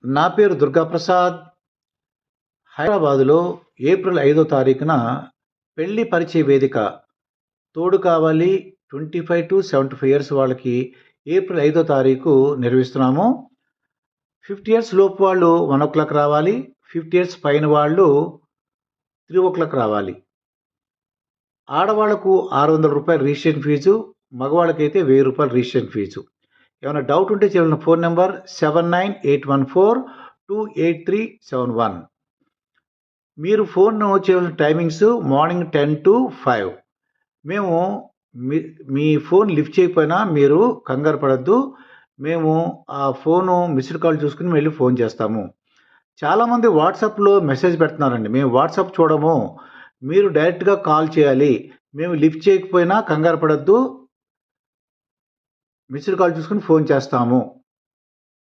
నా పేరు దుర్గాప్రసాద్. హైదరాబాదులో ఏప్రిల్ 5వ తారీఖున పెళ్లి పరిచయ వేదిక తోడు కావాలి 25-75 ఇయర్స్ వాళ్ళకి ఏప్రిల్ 5వ తారీఖు నిర్వహిస్తున్నాము. 50 ఇయర్స్ లోపు వాళ్ళు 1 రావాలి. 50 ఇయర్స్ పైన వాళ్ళు 3 రావాలి. ఆడవాళ్లకు ₹600 రిజిస్ట్రేషన్ ఫీజు, మగవాళ్ళకైతే ₹1000 రిజిస్ట్రేషన్ ఫీజు. ఏమైనా డౌట్ ఉంటే చేయవలసిన ఫోన్ నెంబర్ 7981428371. మీరు ఫోన్ చేయవలసిన టైమింగ్స్ మార్నింగ్ 10 to 5. మేము మీ ఫోన్ లిఫ్ట్ చేయకపోయినా మీరు కంగారు పడద్దు. మేము ఆ ఫోను మిస్డ్ కాల్ చూసుకుని వెళ్ళి ఫోన్ చేస్తాము. చాలామంది వాట్సాప్లో మెసేజ్ పెడుతున్నారండి. మేము వాట్సాప్ చూడము, మీరు డైరెక్ట్గా కాల్ చేయాలి. మేము లిఫ్ట్ చేయకపోయినా కంగారు పడద్దు, మిస్డ్ కాల్ చూసుకుని ఫోన్ చేస్తాము.